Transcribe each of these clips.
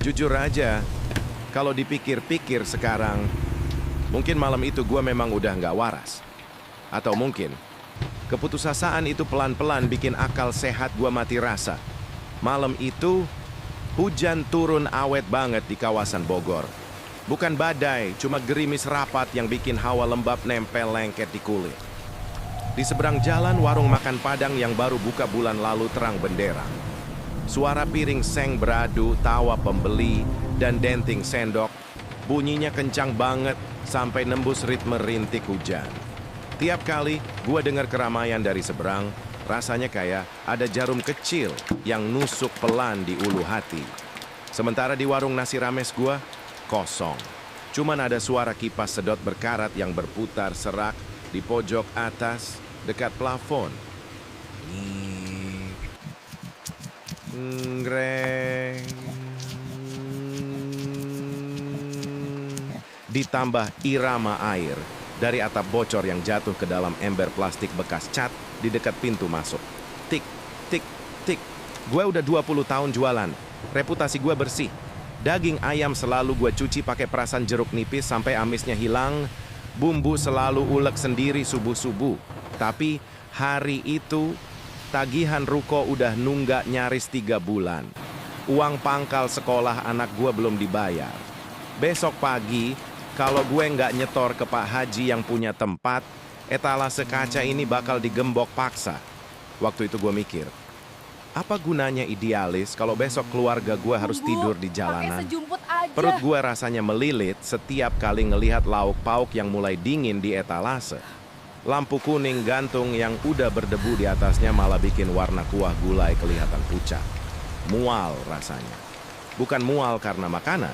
Jujur aja, kalau dipikir-pikir sekarang, mungkin malam itu gue memang udah nggak waras. Atau mungkin, keputusasaan itu pelan-pelan bikin akal sehat gue mati rasa. Malam itu, hujan turun awet banget di kawasan Bogor. Bukan badai, cuma gerimis rapat yang bikin hawa lembab nempel lengket di kulit. Di seberang jalan warung makan Padang yang baru buka bulan lalu terang benderang. Suara piring seng beradu, tawa pembeli, dan denting sendok. Bunyinya kencang banget sampai nembus ritme rintik hujan. Tiap kali gua dengar keramaian dari seberang, rasanya kayak ada jarum kecil yang nusuk pelan di ulu hati. Sementara di warung nasi rames gua, kosong. Cuman ada suara kipas sedot berkarat yang berputar serak di pojok atas dekat plafon. Ngreng. Ditambah irama air dari atap bocor yang jatuh ke dalam ember plastik bekas cat di dekat pintu masuk. Tik, tik, tik. Gue udah 20 tahun jualan. Reputasi gue bersih. Daging ayam selalu gue cuci pakai perasan jeruk nipis sampai amisnya hilang. Bumbu selalu ulek sendiri subuh-subuh. Tapi hari itu tagihan ruko udah nunggak nyaris 3 bulan. Uang pangkal sekolah anak gue belum dibayar. Besok pagi, kalau gue nggak nyetor ke Pak Haji yang punya tempat, etalase kaca ini bakal digembok paksa. Waktu itu gue mikir, apa gunanya idealis kalau besok keluarga gue harus tidur di jalanan? Perut gue rasanya melilit setiap kali ngelihat lauk pauk yang mulai dingin di etalase. Lampu kuning gantung yang udah berdebu di atasnya malah bikin warna kuah gulai kelihatan pucat. Mual rasanya. Bukan mual karena makanan,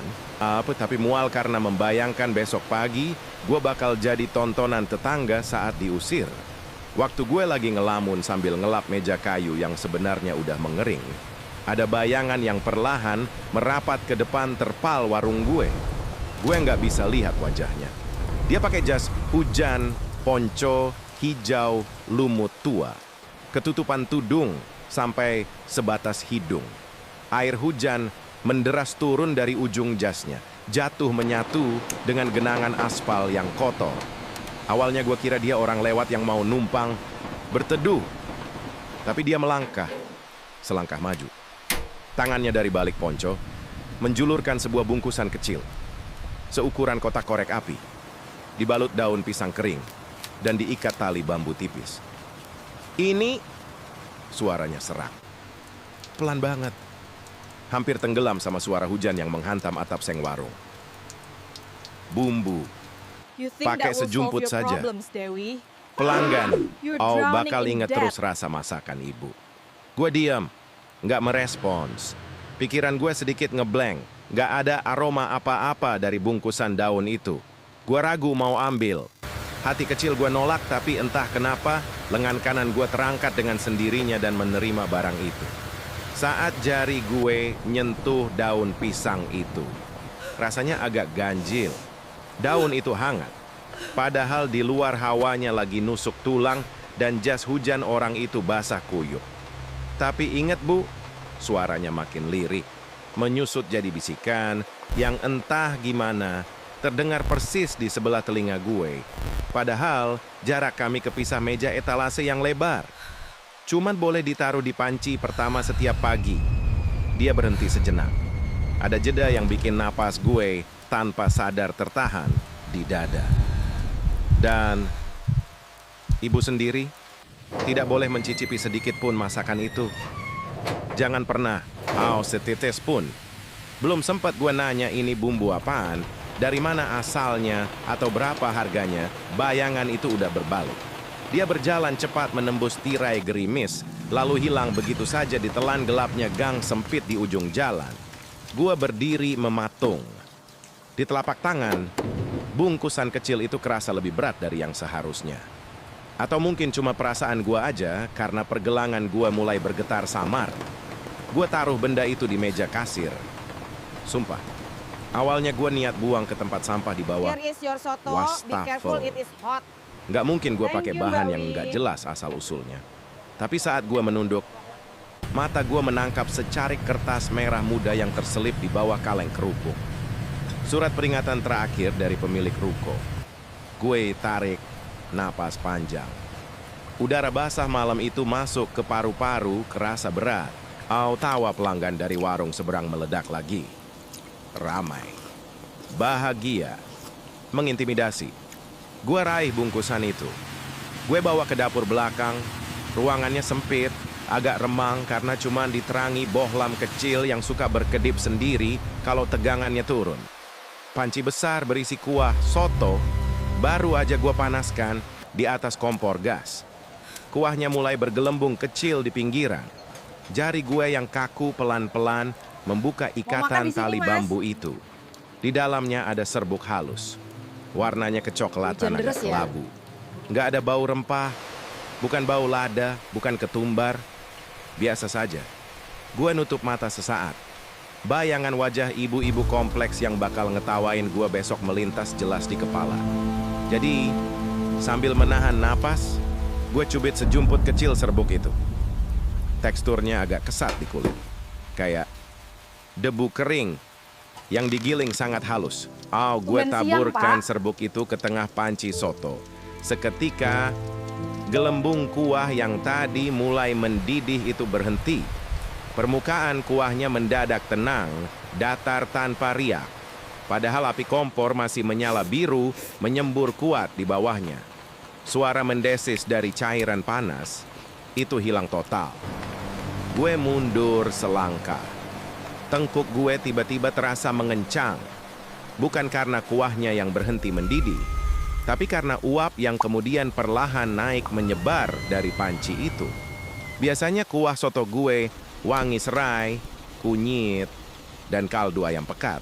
tapi mual karena membayangkan besok pagi gue bakal jadi tontonan tetangga saat diusir. Waktu gue lagi ngelamun sambil ngelap meja kayu yang sebenarnya udah mengering, ada bayangan yang perlahan merapat ke depan terpal warung gue. Gue nggak bisa lihat wajahnya. Dia pakai jas hujan, ponco, hijau, lumut tua. Ketutupan tudung sampai sebatas hidung. Air hujan menderas turun dari ujung jasnya, jatuh menyatu dengan genangan aspal yang kotor. Awalnya gue kira dia orang lewat yang mau numpang, berteduh. Tapi dia melangkah, selangkah maju. Tangannya dari balik ponco, menjulurkan sebuah bungkusan kecil, seukuran kotak korek api, dibalut daun pisang kering, dan diikat tali bambu tipis. Ini suaranya serak. Pelan banget. Hampir tenggelam sama suara hujan yang menghantam atap seng warung. Bumbu. Pakai sejumput saja. Pelanggan. Oh, bakal inget terus rasa masakan ibu. Gue diam. Nggak merespons. Pikiran gue sedikit ngeblank. Nggak ada aroma apa-apa dari bungkusan daun itu. Gue ragu mau ambil. Hati kecil gue nolak, tapi entah kenapa lengan kanan gue terangkat dengan sendirinya dan menerima barang itu. Saat jari gue nyentuh daun pisang itu, rasanya agak ganjil. Daun itu hangat, padahal di luar hawanya lagi nusuk tulang dan jas hujan orang itu basah kuyup. Tapi ingat bu, suaranya makin lirik, menyusut jadi bisikan yang entah gimana terdengar persis di sebelah telinga gue. Padahal jarak kami kepisah meja etalase yang lebar. Cuman boleh ditaruh di panci pertama setiap pagi. Dia berhenti sejenak. Ada jeda yang bikin napas gue tanpa sadar tertahan di dada. Dan ibu sendiri tidak boleh mencicipi sedikit pun masakan itu. Jangan pernah, setites pun. Belum sempat gue nanya ini bumbu apaan, dari mana asalnya, atau berapa harganya, bayangan itu udah berbalik. Dia berjalan cepat menembus tirai gerimis, lalu hilang begitu saja di telan gelapnya gang sempit di ujung jalan. Gua berdiri mematung. Di telapak tangan, bungkusan kecil itu kerasa lebih berat dari yang seharusnya. Atau mungkin cuma perasaan gua aja karena pergelangan gua mulai bergetar samar. Gua taruh benda itu di meja kasir. Sumpah, awalnya gua niat buang ke tempat sampah di bawah. Wastafel. Nggak mungkin gue pakai bahan yang nggak jelas asal-usulnya. Tapi saat gue menunduk, Mata gue menangkap secarik kertas merah muda yang terselip di bawah kaleng kerupuk. Surat peringatan terakhir dari pemilik ruko. Gue tarik napas panjang. Udara basah malam itu masuk ke paru-paru, kerasa berat. Tawa pelanggan dari warung seberang meledak lagi. Ramai. Bahagia. Mengintimidasi. Gue raih bungkusan itu. Gue bawa ke dapur belakang. Ruangannya sempit, agak remang karena cuma diterangi bohlam kecil yang suka berkedip sendiri kalau tegangannya turun. Panci besar berisi kuah soto baru aja gue panaskan di atas kompor gas. Kuahnya mulai bergelembung kecil di pinggiran. Jari gue yang kaku pelan-pelan membuka ikatan tali bambu itu. Di dalamnya ada serbuk halus. Warnanya kecoklatan agak kelabu. Nggak ada bau rempah, bukan bau lada, bukan ketumbar. Biasa saja. Gue nutup mata sesaat. Bayangan wajah ibu-ibu kompleks yang bakal ngetawain gue besok melintas jelas di kepala. Jadi, sambil menahan napas, gue cubit sejumput kecil serbuk itu. Teksturnya agak kesat di kulit. Kayak debu kering yang digiling sangat halus. Gue taburkan serbuk itu ke tengah panci soto. Seketika, gelembung kuah yang tadi mulai mendidih itu berhenti. Permukaan kuahnya mendadak tenang, datar tanpa riak. Padahal api kompor masih menyala biru, menyembur kuat di bawahnya. Suara mendesis dari cairan panas, itu hilang total. Gue mundur selangkah. Tengkuk gue tiba-tiba terasa mengencang. Bukan karena kuahnya yang berhenti mendidih, tapi karena uap yang kemudian perlahan naik menyebar dari panci itu. Biasanya kuah soto gue wangi serai, kunyit, dan kaldu ayam pekat.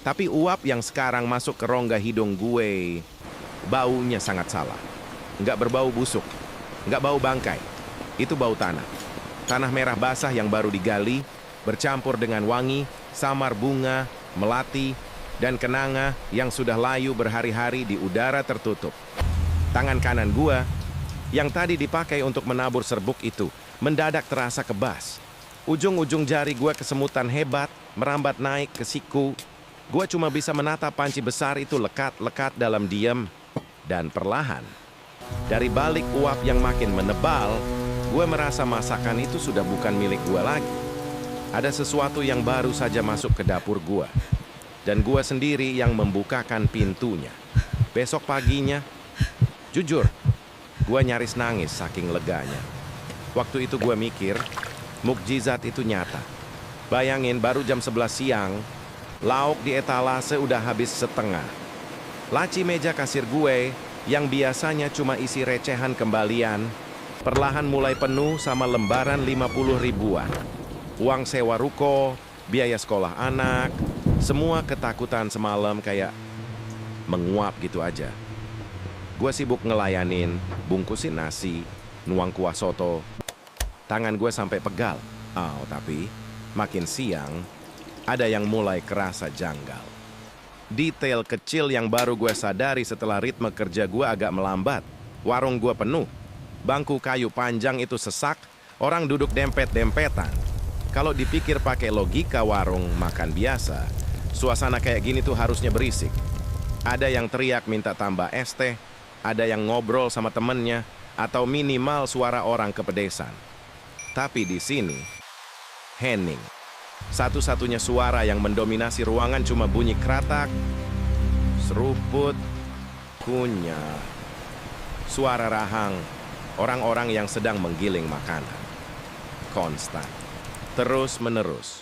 Tapi uap yang sekarang masuk ke rongga hidung gue, baunya sangat salah. Nggak berbau busuk, nggak bau bangkai. Itu bau tanah. Tanah merah basah yang baru digali, bercampur dengan wangi, samar bunga, melati, dan kenanga yang sudah layu berhari-hari di udara tertutup. Tangan kanan gue, yang tadi dipakai untuk menabur serbuk itu, mendadak terasa kebas. Ujung-ujung jari gue kesemutan hebat, merambat naik ke siku. Gue cuma bisa menatap panci besar itu lekat-lekat dalam diam. Dan perlahan, dari balik uap yang makin menebal, gue merasa masakan itu sudah bukan milik gue lagi. Ada sesuatu yang baru saja masuk ke dapur gue. Dan gue sendiri yang membukakan pintunya. Besok paginya, jujur, gue nyaris nangis saking leganya. Waktu itu gue mikir, mukjizat itu nyata. Bayangin baru jam 11 siang, lauk di etalase udah habis setengah. Laci meja kasir gue, yang biasanya cuma isi recehan kembalian, perlahan mulai penuh sama lembaran 50 ribuan. Uang sewa ruko, biaya sekolah anak, semua ketakutan semalam kayak menguap gitu aja. Gue sibuk ngelayanin, bungkusin nasi, nuang kuah soto. Tangan gue sampai pegal. Tapi makin siang, ada yang mulai kerasa janggal. Detail kecil yang baru gue sadari setelah ritme kerja gue agak melambat. Warung gue penuh. Bangku kayu panjang itu sesak, orang duduk dempet-dempetan. Kalau dipikir pakai logika warung makan biasa, suasana kayak gini tuh harusnya berisik. Ada yang teriak minta tambah es teh, ada yang ngobrol sama temennya, atau minimal suara orang kepedesan. Tapi di sini, hening. Satu-satunya suara yang mendominasi ruangan cuma bunyi kratak, seruput, kunyah. Suara rahang, orang-orang yang sedang menggiling makanan. Konstan, terus-menerus.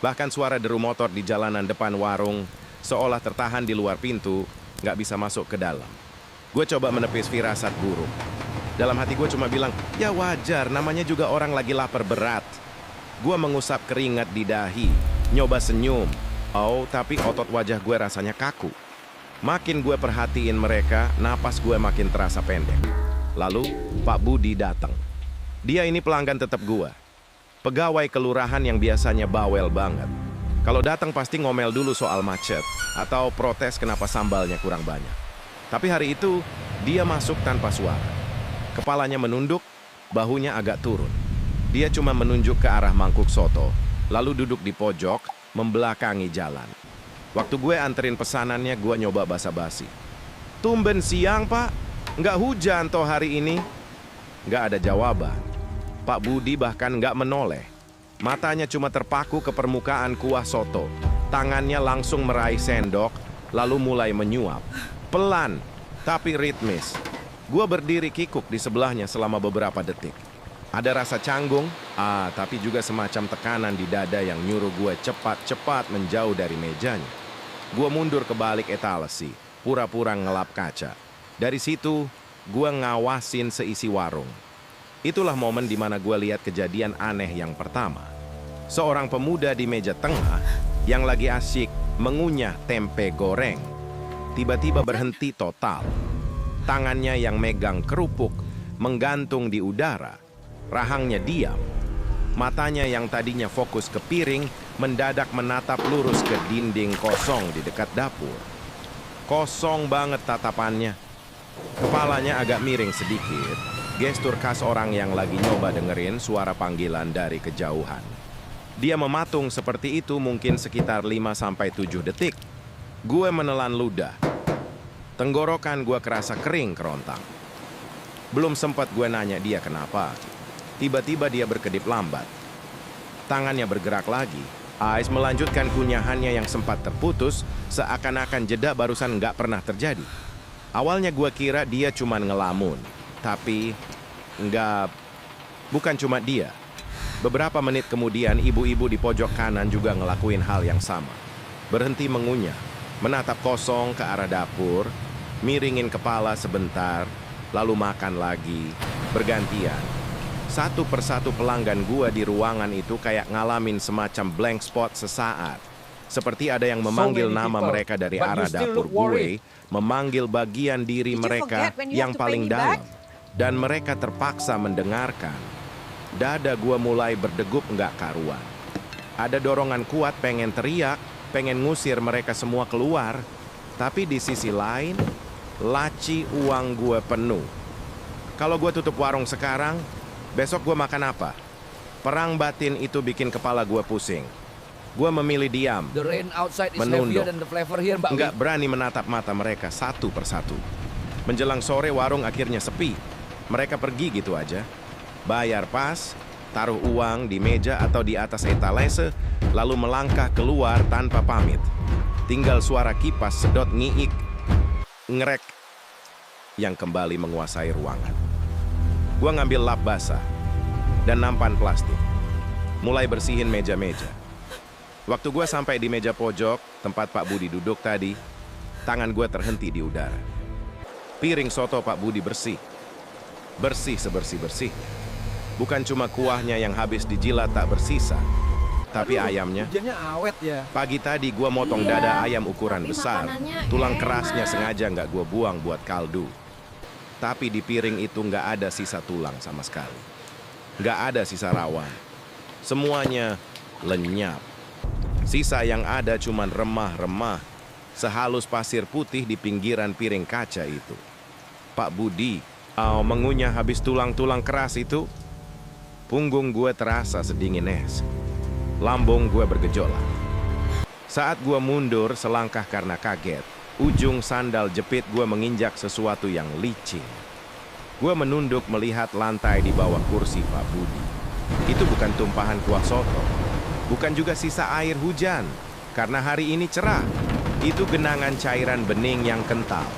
Bahkan suara deru motor di jalanan depan warung, seolah tertahan di luar pintu, nggak bisa masuk ke dalam. Gue coba menepis firasat buruk. Dalam hati gue cuma bilang, ya wajar, namanya juga orang lagi lapar berat. Gue mengusap keringat di dahi, nyoba senyum. Tapi otot wajah gue rasanya kaku. Makin gue perhatiin mereka, napas gue makin terasa pendek. Lalu, Pak Budi datang. Dia ini pelanggan tetap gue. Pegawai kelurahan yang biasanya bawel banget. Kalau datang pasti ngomel dulu soal macet, atau protes kenapa sambalnya kurang banyak. Tapi hari itu, dia masuk tanpa suara. Kepalanya menunduk, bahunya agak turun. Dia cuma menunjuk ke arah mangkuk soto, lalu duduk di pojok, membelakangi jalan. Waktu gue anterin pesanannya, gue nyoba basa-basi. Tumben siang, Pak. Nggak hujan toh hari ini? Nggak ada jawaban. Pak Budi bahkan nggak menoleh. Matanya cuma terpaku ke permukaan kuah soto. Tangannya langsung meraih sendok, lalu mulai menyuap. Pelan, tapi ritmis. Gue berdiri kikuk di sebelahnya selama beberapa detik. Ada rasa canggung, tapi juga semacam tekanan di dada yang nyuruh gue cepat-cepat menjauh dari mejanya. Gue mundur ke balik etalasi, pura-pura ngelap kaca. Dari situ, gue ngawasin seisi warung. Itulah momen di mana gue lihat kejadian aneh yang pertama. Seorang pemuda di meja tengah yang lagi asyik mengunyah tempe goreng. Tiba-tiba berhenti total. Tangannya yang megang kerupuk menggantung di udara. Rahangnya diam. Matanya yang tadinya fokus ke piring mendadak menatap lurus ke dinding kosong di dekat dapur. Kosong banget tatapannya. Kepalanya agak miring sedikit, gestur khas orang yang lagi nyoba dengerin suara panggilan dari kejauhan. Dia mematung seperti itu mungkin sekitar 5-7 detik. Gue menelan ludah. Tenggorokan gue kerasa kering kerontang. Belum sempat gue nanya dia kenapa. Tiba-tiba dia berkedip lambat. Tangannya bergerak lagi. Ais melanjutkan kunyahannya yang sempat terputus, seakan-akan jeda barusan nggak pernah terjadi. Awalnya gue kira dia cuma ngelamun. Tapi, bukan cuma dia. Beberapa menit kemudian, ibu-ibu di pojok kanan juga ngelakuin hal yang sama. Berhenti mengunyah, menatap kosong ke arah dapur, miringin kepala sebentar, lalu makan lagi, bergantian. Satu persatu pelanggan gua di ruangan itu kayak ngalamin semacam blank spot sesaat. Seperti ada yang memanggil nama mereka dari arah dapur gue, memanggil bagian diri mereka yang paling dalam. Dan mereka terpaksa mendengarkan. Dada gua mulai berdegup nggak karuan. Ada dorongan kuat pengen teriak, pengen ngusir mereka semua keluar. Tapi di sisi lain, laci uang gue penuh. Kalau gue tutup warung sekarang, besok gue makan apa? Perang batin itu bikin kepala gue pusing. Gue memilih diam, menunduk, nggak berani menatap mata mereka satu persatu. Menjelang sore warung akhirnya sepi. Mereka pergi gitu aja. Bayar pas, taruh uang di meja atau di atas etalase, lalu melangkah keluar tanpa pamit. Tinggal suara kipas sedot ngiik, ngerek, yang kembali menguasai ruangan. Gua ngambil lap basah dan nampan plastik. Mulai bersihin meja-meja. Waktu gua sampai di meja pojok, tempat Pak Budi duduk tadi, tangan gua terhenti di udara. Piring soto Pak Budi bersih. Bersih sebersih-bersih. Bukan cuma kuahnya yang habis dijilat tak bersisa, tapi ayamnya. Awet ya. Pagi tadi gua motong dada ayam ukuran besar. Tulang kerasnya sengaja nggak gua buang buat kaldu. Tapi di piring itu nggak ada sisa tulang sama sekali. Nggak ada sisa rawan. Semuanya lenyap. Sisa yang ada cuman remah-remah, sehalus pasir putih di pinggiran piring kaca itu. Pak Budi, mengunyah habis tulang-tulang keras itu. Punggung gue terasa sedingin es. Lambung gue bergejolak. Saat gue mundur selangkah karena kaget, ujung sandal jepit gue menginjak sesuatu yang licin. Gue menunduk melihat lantai di bawah kursi Pak Budi. Itu bukan tumpahan kuah soto. Bukan juga sisa air hujan. Karena hari ini cerah. Itu genangan cairan bening yang kental.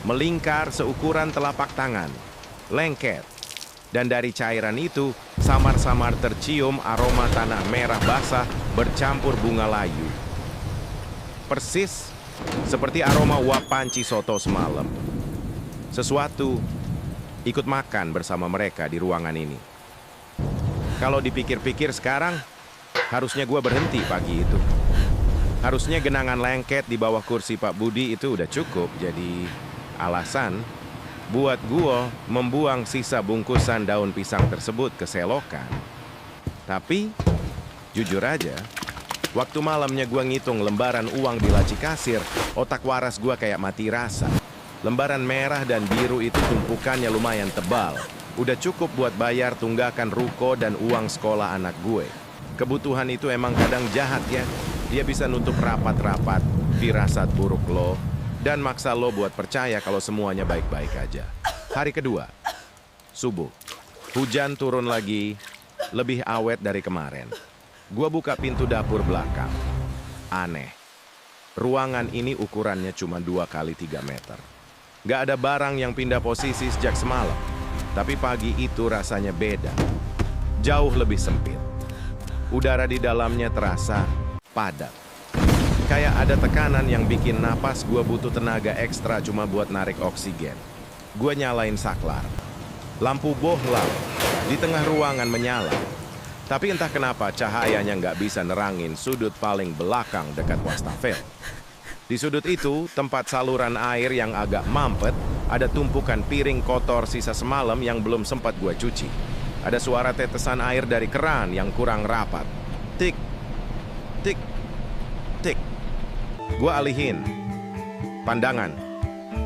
Melingkar seukuran telapak tangan. Lengket. Dan dari cairan itu, samar-samar tercium aroma tanah merah basah bercampur bunga layu. Persis seperti aroma uap panci soto semalam. Sesuatu ikut makan bersama mereka di ruangan ini. Kalau dipikir-pikir sekarang, harusnya gue berhenti pagi itu. Harusnya genangan lengket di bawah kursi Pak Budi itu udah cukup jadi alasan buat gue membuang sisa bungkusan daun pisang tersebut ke selokan. Tapi, jujur aja, waktu malamnya gue ngitung lembaran uang di laci kasir, otak waras gue kayak mati rasa. Lembaran merah dan biru itu tumpukannya lumayan tebal. Udah cukup buat bayar tunggakan ruko dan uang sekolah anak gue. Kebutuhan itu emang kadang jahat ya. Dia bisa nutup rapat-rapat firasat buruk lo dan maksa lo buat percaya kalau semuanya baik-baik aja. Hari kedua, subuh. Hujan turun lagi, lebih awet dari kemarin. Gua buka pintu dapur belakang. Aneh. Ruangan ini ukurannya cuma 2 kali 3 meter. Gak ada barang yang pindah posisi sejak semalam. Tapi pagi itu rasanya beda. Jauh lebih sempit. Udara di dalamnya terasa padat. Kayak ada tekanan yang bikin napas gua butuh tenaga ekstra cuma buat narik oksigen. Gua nyalain saklar. Lampu bohlam di tengah ruangan menyala. Tapi entah kenapa cahayanya nggak bisa nerangin sudut paling belakang dekat wastafel. Di sudut itu, tempat saluran air yang agak mampet, ada tumpukan piring kotor sisa semalam yang belum sempat gue cuci. Ada suara tetesan air dari keran yang kurang rapat. Tik, tik, tik. Gue alihin. Pandangan.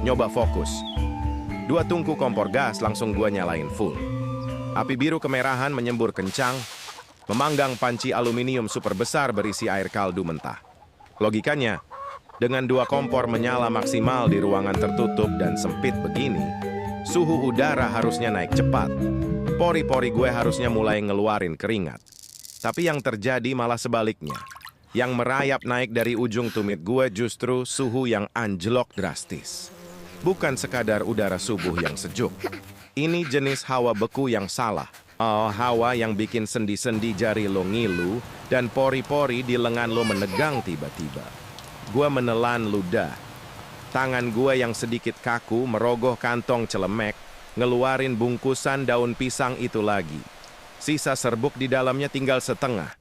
Nyoba fokus. 2 tungku kompor gas langsung gue nyalain full. Api biru kemerahan menyembur kencang, memanggang panci aluminium super besar berisi air kaldu mentah. Logikanya, dengan 2 kompor menyala maksimal di ruangan tertutup dan sempit begini, suhu udara harusnya naik cepat. Pori-pori gue harusnya mulai ngeluarin keringat. Tapi yang terjadi malah sebaliknya. Yang merayap naik dari ujung tumit gue justru suhu yang anjlok drastis. Bukan sekadar udara subuh yang sejuk. Ini jenis hawa beku yang salah. Oh, hawa yang bikin sendi-sendi jari lo ngilu dan pori-pori di lengan lo menegang tiba-tiba. Gua menelan ludah. Tangan gua yang sedikit kaku merogoh kantong celemek, ngeluarin bungkusan daun pisang itu lagi. Sisa serbuk di dalamnya tinggal setengah.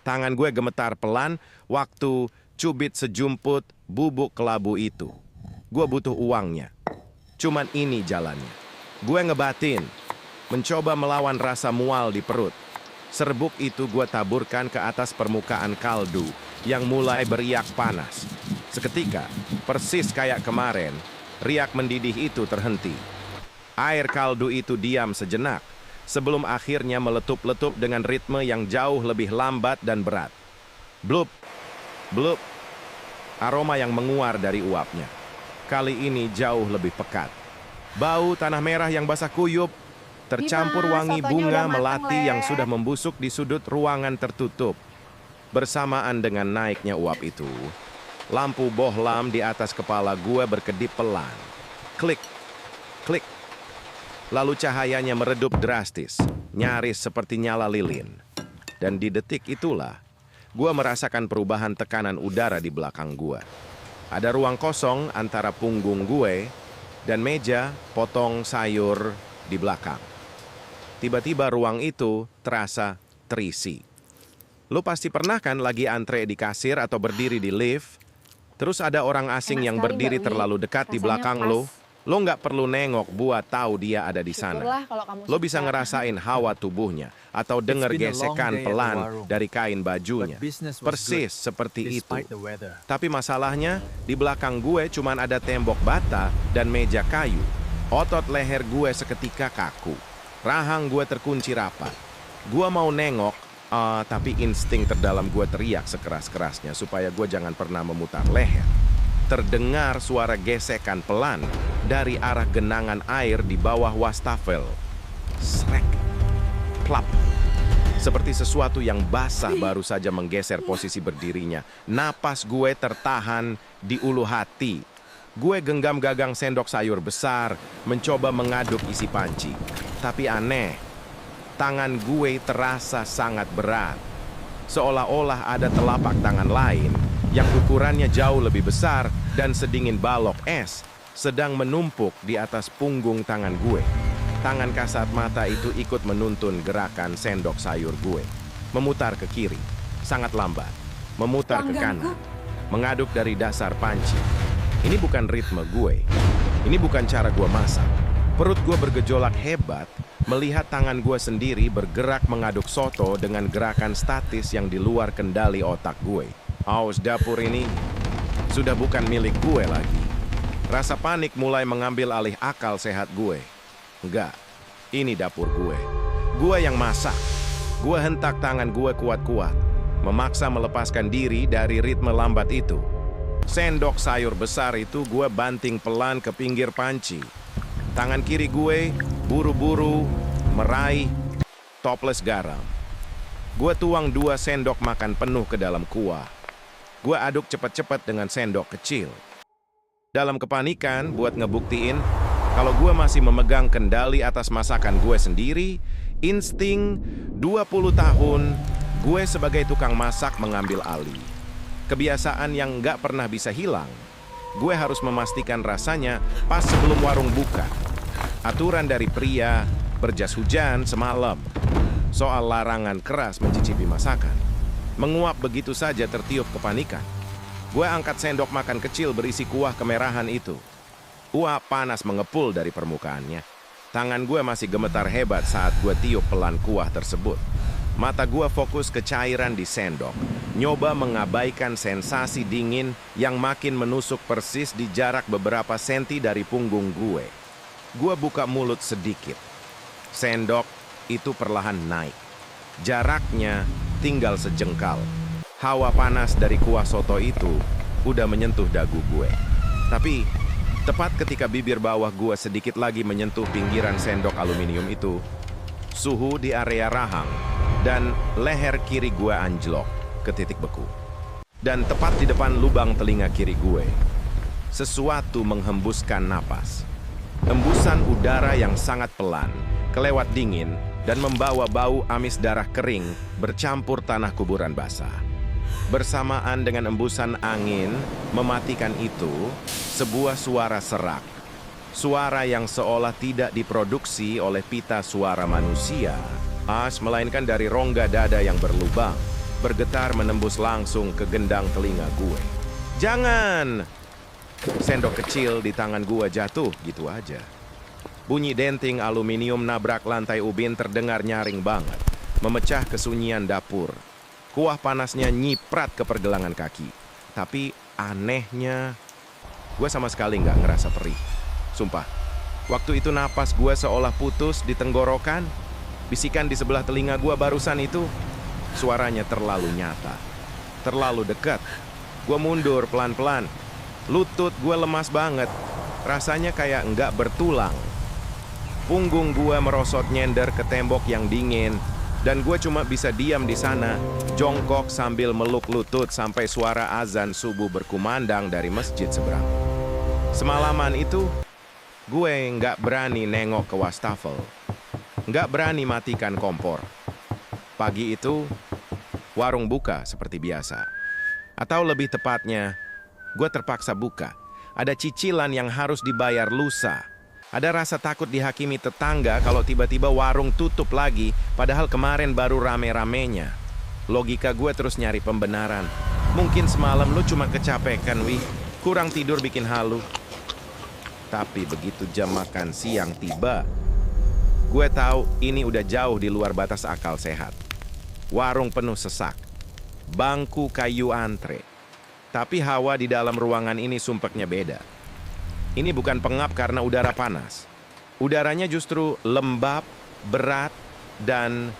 Tangan gue gemetar pelan waktu cubit sejumput bubuk kelabu itu. Gue butuh uangnya. Cuman ini jalannya. Gue ngebatin. Mencoba melawan rasa mual di perut. Serbuk itu gue taburkan ke atas permukaan kaldu yang mulai beriak panas. Seketika, persis kayak kemarin, riak mendidih itu terhenti. Air kaldu itu diam sejenak, sebelum akhirnya meletup-letup dengan ritme yang jauh lebih lambat dan berat. Blup, blup, aroma yang menguar dari uapnya. Kali ini jauh lebih pekat. Bau tanah merah yang basah kuyup, tercampur wangi bunga melati yang sudah membusuk di sudut ruangan tertutup. Bersamaan dengan naiknya uap itu, lampu bohlam di atas kepala gue berkedip pelan. Klik, klik. Lalu cahayanya meredup drastis, nyaris seperti nyala lilin. Dan di detik itulah, gue merasakan perubahan tekanan udara di belakang gue. Ada ruang kosong antara punggung gue dan meja potong sayur di belakang. Tiba-tiba ruang itu terasa terisi. Lo pasti pernah kan lagi antre di kasir atau berdiri di lift, terus ada orang asing yang berdiri terlalu dekat di belakang lo. Lo nggak perlu nengok buat tahu dia ada di sana. Lo bisa ngerasain hawa tubuhnya atau denger gesekan pelan dari kain bajunya. Persis seperti itu. Tapi masalahnya, di belakang gue cuman ada tembok bata dan meja kayu. Otot leher gue seketika kaku. Rahang gue terkunci rapat. Gue mau nengok, tapi insting terdalam gue teriak sekeras-kerasnya supaya gue jangan pernah memutar leher. Terdengar suara gesekan pelan dari arah genangan air di bawah wastafel. Srek, plap. Seperti sesuatu yang basah baru saja menggeser posisi berdirinya. Napas gue tertahan di ulu hati. Gue genggam gagang sendok sayur besar, mencoba mengaduk isi panci. Tapi aneh, tangan gue terasa sangat berat. Seolah-olah ada telapak tangan lain yang ukurannya jauh lebih besar dan sedingin balok es sedang menumpuk di atas punggung tangan gue. Tangan kasat mata itu ikut menuntun gerakan sendok sayur gue. Memutar ke kiri, sangat lambat. Memutar ke kanan, mengaduk dari dasar panci. Ini bukan ritme gue. Ini bukan cara gue masak. Perut gue bergejolak hebat melihat tangan gue sendiri bergerak mengaduk soto dengan gerakan statis yang di luar kendali otak gue. Aus dapur ini sudah bukan milik gue lagi. Rasa panik mulai mengambil alih akal sehat gue. Enggak, Ini dapur gue. Gue yang masak. Gue hentak tangan gue kuat-kuat, memaksa melepaskan diri dari ritme lambat itu. Sendok sayur besar itu gue banting pelan ke pinggir panci. Tangan kiri gue buru-buru meraih toples garam. Gue tuang 2 sendok makan penuh ke dalam kuah. Gue aduk cepat-cepat dengan sendok kecil. Dalam kepanikan buat ngebuktiin kalau gue masih memegang kendali atas masakan gue sendiri, insting 20 tahun gue sebagai tukang masak mengambil alih. Kebiasaan yang nggak pernah bisa hilang. Gue harus memastikan rasanya pas sebelum warung buka. Aturan dari pria berjas hujan semalam soal larangan keras mencicipi masakan. Menguap begitu saja tertiup kepanikan. Gue angkat sendok makan kecil berisi kuah kemerahan itu. Uap panas mengepul dari permukaannya. Tangan gue masih gemetar hebat saat gue tiup pelan kuah tersebut. Mata gue fokus ke cairan di sendok. Nyoba mengabaikan sensasi dingin yang makin menusuk persis di jarak beberapa senti dari punggung gue. Gue buka mulut sedikit. Sendok itu perlahan naik. Jaraknya tinggal sejengkal. Hawa panas dari kuah soto itu udah menyentuh dagu gue. Tapi tepat ketika bibir bawah gue sedikit lagi menyentuh pinggiran sendok aluminium itu, suhu di area rahang dan leher kiri gue anjlok ke titik beku. Dan tepat di depan lubang telinga kiri gue, sesuatu menghembuskan napas. Hembusan udara yang sangat pelan, kelewat dingin, dan membawa bau amis darah kering bercampur tanah kuburan basah. Bersamaan dengan embusan angin mematikan itu, sebuah suara serak. Suara yang seolah tidak diproduksi oleh pita suara manusia, melainkan dari rongga dada yang berlubang, bergetar menembus langsung ke gendang telinga gue. Jangan! Sendok kecil di tangan gue jatuh gitu aja. Bunyi denting aluminium nabrak lantai ubin terdengar nyaring banget, memecah kesunyian dapur. Kuah panasnya nyiprat ke pergelangan kaki. Tapi anehnya, gue sama sekali nggak ngerasa perih. Sumpah, waktu itu napas gue seolah putus di tenggorokan. Bisikan di sebelah telinga gue barusan itu, suaranya terlalu nyata. Terlalu dekat. Gue mundur pelan-pelan. Lutut gue lemas banget. Rasanya kayak nggak bertulang. Punggung gue merosot nyender ke tembok yang dingin. Dan gue cuma bisa diam di sana, jongkok sambil meluk lutut sampai suara azan subuh berkumandang dari masjid seberang. Semalaman itu, gue nggak berani nengok ke wastafel. Nggak berani matikan kompor. Pagi itu, warung buka seperti biasa. Atau lebih tepatnya, gue terpaksa buka. Ada cicilan yang harus dibayar lusa. Ada rasa takut dihakimi tetangga kalau tiba-tiba warung tutup lagi, padahal kemarin baru rame-ramenya. Logika gue terus nyari pembenaran. Mungkin semalam lu cuma kecapekan, Wih. Kurang tidur bikin halu. Tapi begitu jam makan siang tiba, gue tahu ini udah jauh di luar batas akal sehat. Warung penuh sesak. Bangku kayu antre. Tapi hawa di dalam ruangan ini sumpeknya beda. Ini bukan pengap karena udara panas. Udaranya justru lembab, berat, dan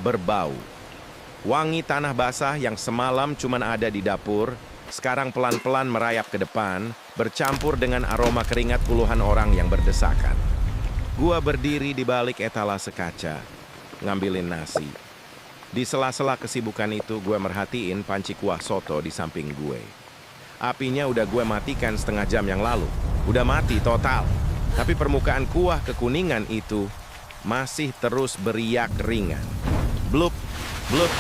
berbau. Wangi tanah basah yang semalam cuma ada di dapur, sekarang pelan-pelan merayap ke depan, bercampur dengan aroma keringat puluhan orang yang berdesakan. Gua berdiri di balik etalase kaca, ngambilin nasi. Di sela-sela kesibukan itu, gue merhatiin panci kuah soto di samping gue. Apinya udah gue matikan setengah jam yang lalu. Udah mati total. Tapi permukaan kuah kekuningan itu masih terus beriak ringan. Blup, blup.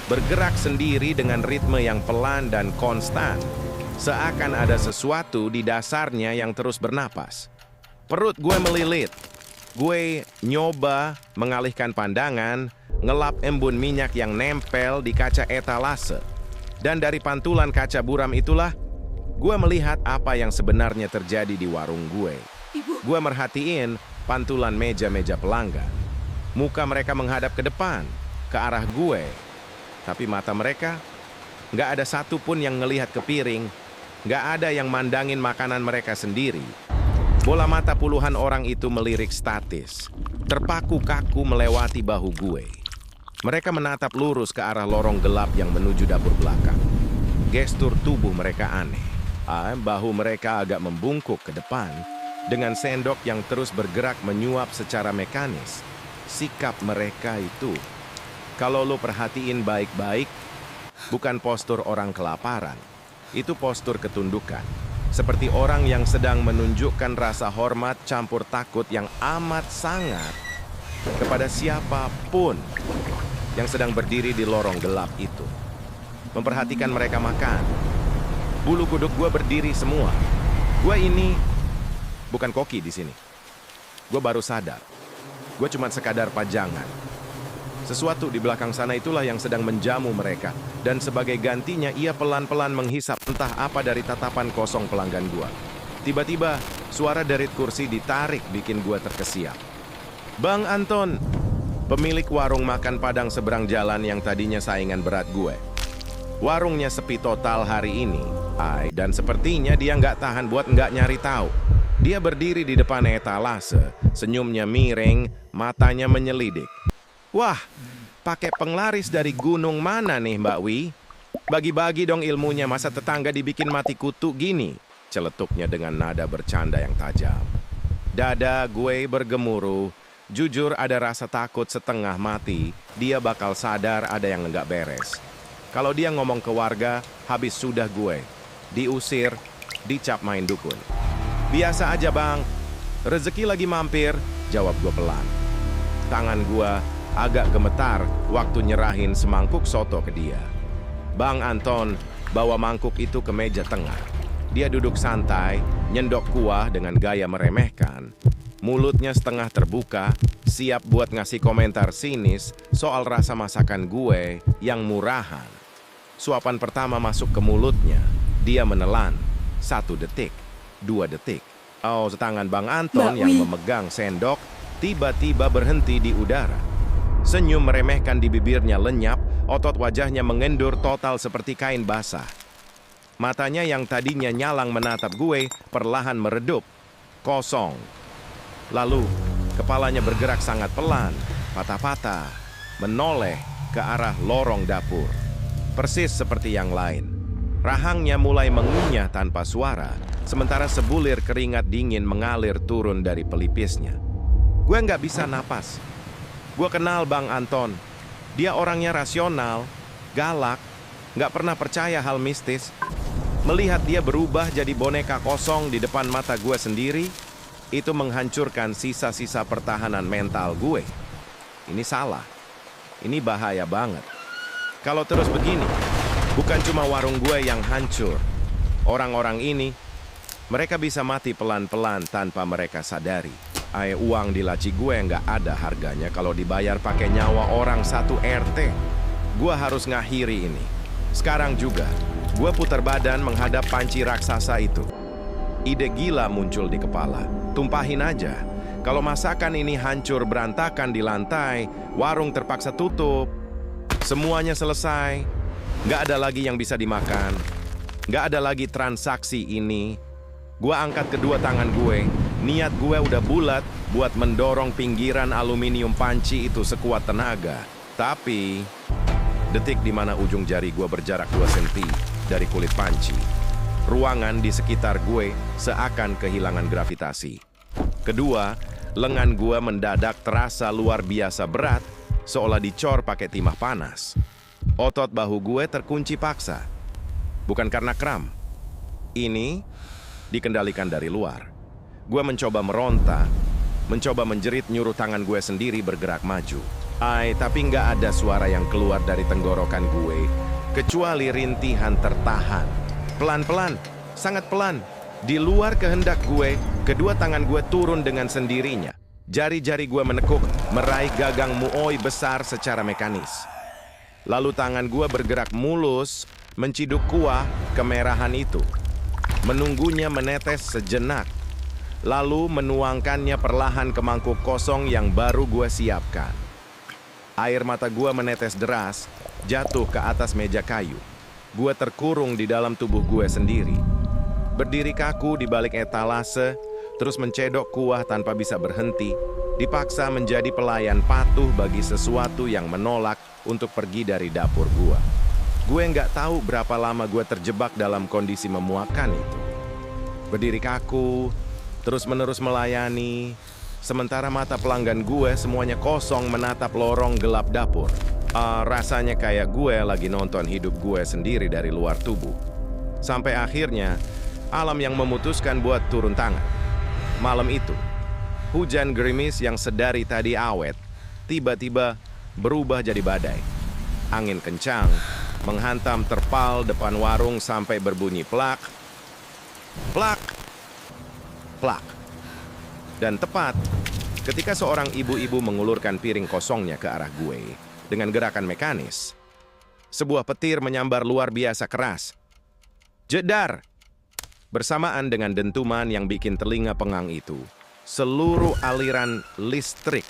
Bergerak sendiri dengan ritme yang pelan dan konstan. Seakan ada sesuatu di dasarnya yang terus bernapas. Perut gue melilit. Gue nyoba mengalihkan pandangan, ngelap embun minyak yang nempel di kaca etalase. Dan dari pantulan kaca buram itulah, gue melihat apa yang sebenarnya terjadi di warung gue. Gue merhatiin pantulan meja-meja pelanggan. Muka mereka menghadap ke depan, ke arah gue. Tapi mata mereka, nggak ada satupun yang ngelihat ke piring, nggak ada yang mandangin makanan mereka sendiri. Bola mata puluhan orang itu melirik statis. terpaku kaku melewati bahu gue. Mereka menatap lurus ke arah lorong gelap yang menuju dapur belakang. Gestur tubuh mereka aneh. Bahu mereka agak membungkuk ke depan, dengan sendok yang terus bergerak menyuap secara mekanis. Sikap mereka itu, kalau lo perhatiin baik-baik, bukan postur orang kelaparan. Itu postur ketundukan. Seperti orang yang sedang menunjukkan rasa hormat campur takut yang amat sangat kepada siapapun yang sedang berdiri di lorong gelap itu. Memperhatikan mereka makan. Bulu kuduk gue berdiri semua. Gue ini bukan koki di sini. Gue baru sadar. Gue cuma sekadar pajangan. Sesuatu di belakang sana itulah yang sedang menjamu mereka. Dan sebagai gantinya ia pelan-pelan menghisap entah apa dari tatapan kosong pelanggan gua. Tiba-tiba suara dari kursi ditarik bikin gua terkesiap. Bang Anton, pemilik warung makan Padang seberang jalan yang tadinya saingan berat gue. Warungnya sepi total hari ini. Dan sepertinya dia nggak tahan buat nggak nyari tahu. Dia berdiri di depan etalase, senyumnya miring, matanya menyelidik. Wah, pakai penglaris dari gunung mana nih Mbak Wi? Bagi-bagi dong ilmunya, masa tetangga dibikin mati kutu gini? Celetuknya dengan nada bercanda yang tajam. Dada gue bergemuruh, jujur ada rasa takut setengah mati, dia bakal sadar ada yang nggak beres. Kalau dia ngomong ke warga, habis sudah gue. Diusir, dicap main dukun. Biasa aja bang, rezeki lagi mampir, jawab gue pelan. Tangan gue agak gemetar waktu nyerahin semangkuk soto ke dia. Bang Anton bawa mangkuk itu ke meja tengah. Dia duduk santai, nyendok kuah dengan gaya meremehkan. Mulutnya setengah terbuka, siap buat ngasih komentar sinis soal rasa masakan gue yang murahan. Suapan pertama masuk ke mulutnya, dia menelan. 1 detik, 2 detik. Tangan Bang Anton yang memegang sendok tiba-tiba berhenti di udara. Senyum meremehkan di bibirnya lenyap, otot wajahnya mengendur total seperti kain basah. Matanya yang tadinya nyalang menatap gue, perlahan meredup. Kosong. Lalu, kepalanya bergerak sangat pelan, patah-patah, menoleh ke arah lorong dapur. Persis seperti yang lain. Rahangnya mulai mengunyah tanpa suara, sementara sebulir keringat dingin mengalir turun dari pelipisnya. Gue nggak bisa napas. Gue kenal Bang Anton. Dia orangnya rasional, galak, nggak pernah percaya hal mistis. Melihat dia berubah jadi boneka kosong di depan mata gue sendiri, itu menghancurkan sisa-sisa pertahanan mental gue. Ini salah. Ini bahaya banget. Kalau terus begini, bukan cuma warung gue yang hancur. Orang-orang ini, mereka bisa mati pelan-pelan tanpa mereka sadari. Uang di laci gue nggak ada harganya kalau dibayar pakai nyawa orang 1 RT. Gue harus ngakhiri ini. Sekarang juga, gue putar badan menghadap panci raksasa itu. Ide gila muncul di kepala. Tumpahin aja. Kalau masakan ini hancur berantakan di lantai, warung terpaksa tutup. Semuanya selesai. Nggak ada lagi yang bisa dimakan. Nggak ada lagi transaksi ini. Gue angkat kedua tangan gue. Niat gue udah bulat buat mendorong pinggiran aluminium panci itu sekuat tenaga. Tapi, detik di mana ujung jari gue berjarak 2 cm dari kulit panci, ruangan di sekitar gue seakan kehilangan gravitasi. Kedua, lengan gue mendadak terasa luar biasa berat, seolah dicor pakai timah panas. Otot bahu gue terkunci paksa. Bukan karena kram. Ini dikendalikan dari luar. Gue mencoba meronta, mencoba menjerit nyuruh tangan gue sendiri bergerak maju. Tapi nggak ada suara yang keluar dari tenggorokan gue, kecuali rintihan tertahan. Pelan-pelan, sangat pelan. Di luar kehendak gue, kedua tangan gue turun dengan sendirinya. Jari-jari gue menekuk, meraih gagang muoi besar secara mekanis. Lalu tangan gue bergerak mulus, menciduk kuah kemerahan itu. Menunggunya menetes sejenak. Lalu menuangkannya perlahan ke mangkuk kosong yang baru gue siapkan. Air mata gue menetes deras, jatuh ke atas meja kayu. Gue terkurung di dalam tubuh gue sendiri. Berdiri kaku di balik etalase, terus mencedok kuah tanpa bisa berhenti. Dipaksa menjadi pelayan patuh bagi sesuatu yang menolak untuk pergi dari dapur gua. Gue nggak tahu berapa lama gue terjebak dalam kondisi memuakkan itu. Berdiri kaku, terus-menerus melayani, sementara mata pelanggan gue semuanya kosong menatap lorong gelap dapur. Rasanya kayak gue lagi nonton hidup gue sendiri dari luar tubuh. Sampai akhirnya, alam yang memutuskan buat turun tangan. Malam itu, hujan gerimis yang sedari tadi awet, tiba-tiba berubah jadi badai. Angin kencang menghantam terpal depan warung sampai berbunyi plak, plak, plak. Dan tepat ketika seorang ibu-ibu mengulurkan piring kosongnya ke arah gue dengan gerakan mekanis, sebuah petir menyambar luar biasa keras. Jedar! Bersamaan dengan dentuman yang bikin telinga pengang itu, seluruh aliran listrik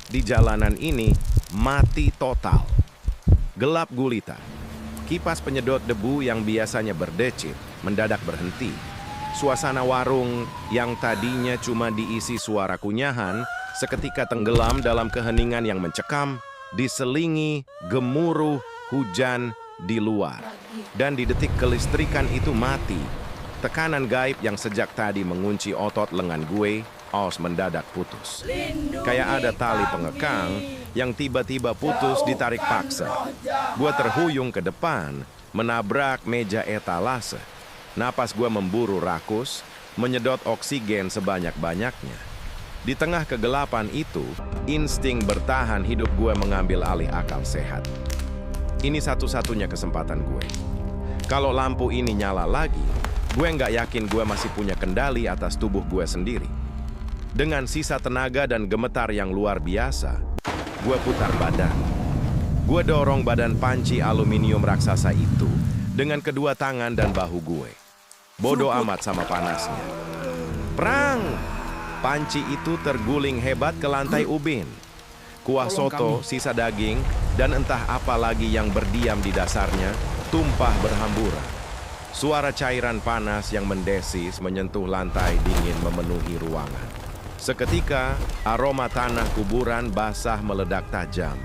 di jalanan ini mati total. Gelap gulita. Kipas penyedot debu yang biasanya berdecit mendadak berhenti. Suasana warung yang tadinya cuma diisi suara kunyahan seketika tenggelam dalam keheningan yang mencekam, diselingi gemuruh hujan di luar. Dan di detik kelistrikan itu mati, tekanan gaib yang sejak tadi mengunci otot lengan gue, mendadak putus. Kayak ada tali pengekang yang tiba-tiba putus ditarik paksa. Gue terhuyung ke depan, menabrak meja etalase. Napas gue memburu rakus, menyedot oksigen sebanyak-banyaknya. Di tengah kegelapan itu, insting bertahan hidup gue mengambil alih akal sehat. Ini satu-satunya kesempatan gue. Kalau lampu ini nyala lagi, gue nggak yakin gue masih punya kendali atas tubuh gue sendiri. Dengan sisa tenaga dan gemetar yang luar biasa, gue putar badan. Gue dorong badan panci aluminium raksasa itu dengan kedua tangan dan bahu gue. Bodoh amat sama panasnya. Perang! Panci itu terguling hebat ke lantai ubin. Kuah soto, sisa daging, dan entah apa lagi yang berdiam di dasarnya, tumpah berhamburan. Suara cairan panas yang mendesis menyentuh lantai dingin memenuhi ruangan. Seketika, aroma tanah kuburan basah meledak tajam.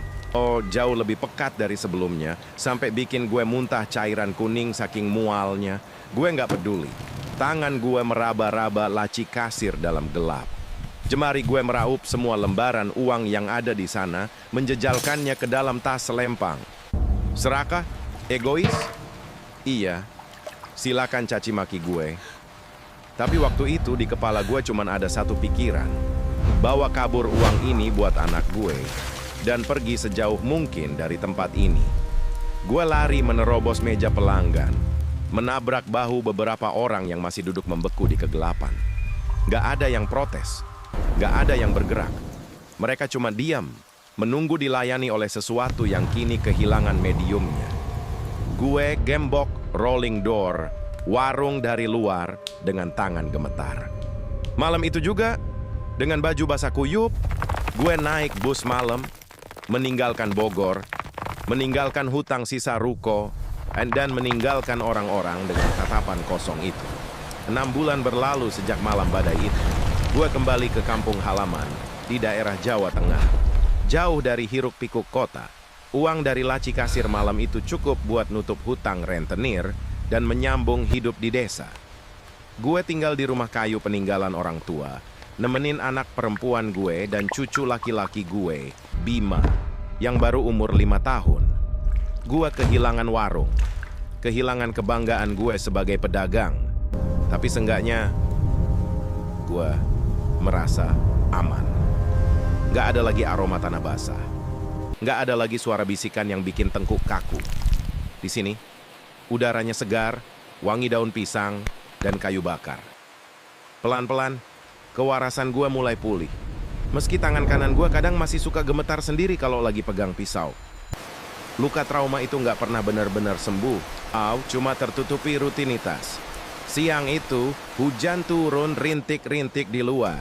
Jauh lebih pekat dari sebelumnya, sampai bikin gue muntah cairan kuning saking mualnya. Gue nggak peduli. Tangan gue meraba-raba laci kasir dalam gelap. Jemari gue meraup semua lembaran uang yang ada di sana, menjejalkannya ke dalam tas selempang. Serakah? Egois? Iya. Silakan caci maki gue. Tapi waktu itu di kepala gue cuman ada satu pikiran. Bawa kabur uang ini buat anak gue dan pergi sejauh mungkin dari tempat ini. Gue lari menerobos meja pelanggan, menabrak bahu beberapa orang yang masih duduk membeku di kegelapan. Gak ada yang protes, gak ada yang bergerak. Mereka cuma diam, menunggu dilayani oleh sesuatu yang kini kehilangan mediumnya. Gue gembok rolling door, warung dari luar dengan tangan gemetar. Malam itu juga, dengan baju basah kuyup, gue naik bus malam, meninggalkan Bogor, meninggalkan hutang sisa ruko, dan meninggalkan orang-orang dengan tatapan kosong itu. 6 bulan berlalu sejak malam badai itu. Gue kembali ke kampung halaman di daerah Jawa Tengah. Jauh dari hiruk-pikuk kota, uang dari laci kasir malam itu cukup buat nutup hutang rentenir dan menyambung hidup di desa. Gue tinggal di rumah kayu peninggalan orang tua, nemenin anak perempuan gue dan cucu laki-laki gue, Bima, yang baru umur 5 tahun. Gue kehilangan warung, kehilangan kebanggaan gue sebagai pedagang. Tapi seenggaknya, gue merasa aman. Gak ada lagi aroma tanah basah. Gak ada lagi suara bisikan yang bikin tengkuk kaku. Di sini, udaranya segar, wangi daun pisang, dan kayu bakar. Pelan-pelan, kewarasan gue mulai pulih. Meski tangan kanan gue kadang masih suka gemetar sendiri kalau lagi pegang pisau. Luka trauma itu nggak pernah benar-benar sembuh. Cuma tertutupi rutinitas. Siang itu, hujan turun rintik-rintik di luar.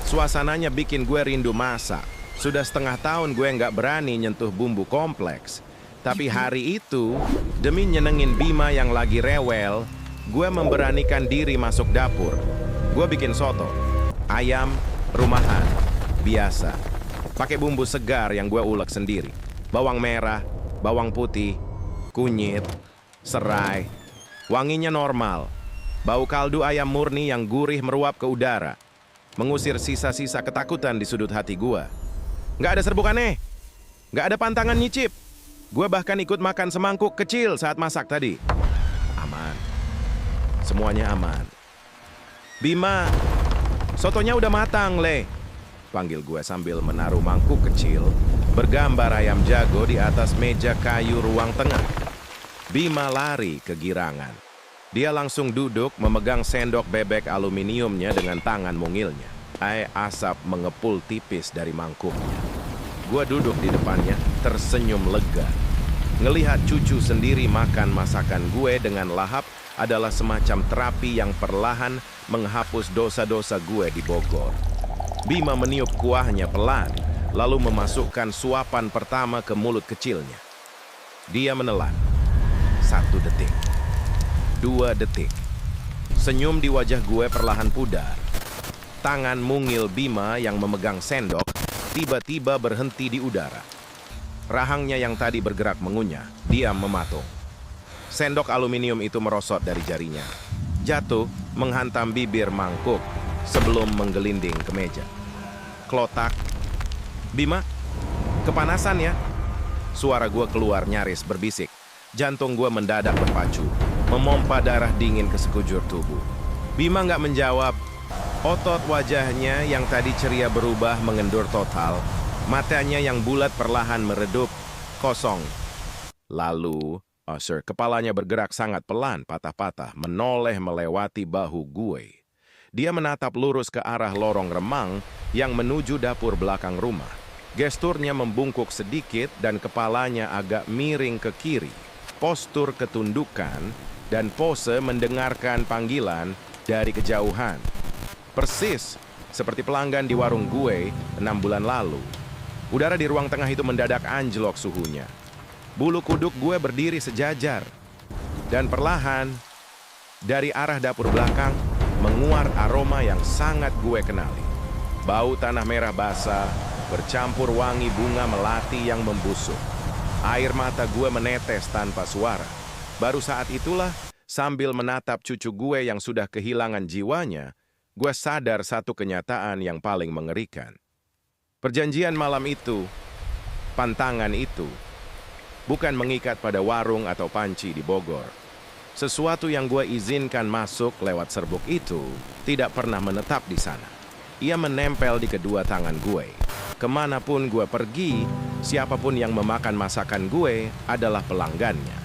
Suasananya bikin gue rindu masak. Sudah setengah tahun gue nggak berani nyentuh bumbu kompleks. Tapi hari itu, demi nyenengin Bima yang lagi rewel, gue memberanikan diri masuk dapur. Gue bikin soto, ayam, rumahan, biasa. Pakai bumbu segar yang gue ulek sendiri. Bawang merah, bawang putih, kunyit, serai. Wanginya normal. Bau kaldu ayam murni yang gurih meruap ke udara. Mengusir sisa-sisa ketakutan di sudut hati gue. Nggak ada serbuk aneh. Nggak ada pantangan nyicip. Gue bahkan ikut makan semangkuk kecil saat masak tadi. Aman. Semuanya aman. Bima, sotonya udah matang, Le. Panggil gue sambil menaruh mangkuk kecil bergambar ayam jago di atas meja kayu ruang tengah. Bima lari kegirangan. Dia langsung duduk memegang sendok bebek aluminiumnya dengan tangan mungilnya. Asap mengepul tipis dari mangkuknya. Gua duduk di depannya, tersenyum lega. Ngelihat cucu sendiri makan masakan gue dengan lahap adalah semacam terapi yang perlahan menghapus dosa-dosa gue di Bogor. Bima meniup kuahnya pelan, lalu memasukkan suapan pertama ke mulut kecilnya. Dia menelan. 1 detik. 2 detik. Senyum di wajah gue perlahan pudar. Tangan mungil Bima yang memegang sendok tiba-tiba berhenti di udara. Rahangnya yang tadi bergerak mengunyah, diam mematung. Sendok aluminium itu merosot dari jarinya. Jatuh menghantam bibir mangkuk sebelum menggelinding ke meja. Klotak. Bima, kepanasan ya? Suara gue keluar nyaris berbisik. Jantung gue mendadak berpacu, memompa darah dingin ke sekujur tubuh. Bima nggak menjawab. Otot wajahnya yang tadi ceria berubah mengendur total. Matanya yang bulat perlahan meredup, kosong. Lalu, kepalanya bergerak sangat pelan, patah-patah, menoleh melewati bahu gue. Dia menatap lurus ke arah lorong remang yang menuju dapur belakang rumah. Gesturnya membungkuk sedikit dan kepalanya agak miring ke kiri. Postur ketundukan dan pose mendengarkan panggilan dari kejauhan. Persis seperti pelanggan di warung gue 6 bulan lalu. Udara di ruang tengah itu mendadak anjlok suhunya. Bulu kuduk gue berdiri sejajar. Dan perlahan, dari arah dapur belakang, menguar aroma yang sangat gue kenali. Bau tanah merah basah, bercampur wangi bunga melati yang membusuk. Air mata gue menetes tanpa suara. Baru saat itulah, sambil menatap cucu gue yang sudah kehilangan jiwanya, gue sadar satu kenyataan yang paling mengerikan. Perjanjian malam itu, pantangan itu, bukan mengikat pada warung atau panci di Bogor. Sesuatu yang gue izinkan masuk lewat serbuk itu tidak pernah menetap di sana. Ia menempel di kedua tangan gue. Kemanapun gue pergi, siapapun yang memakan masakan gue adalah pelanggannya.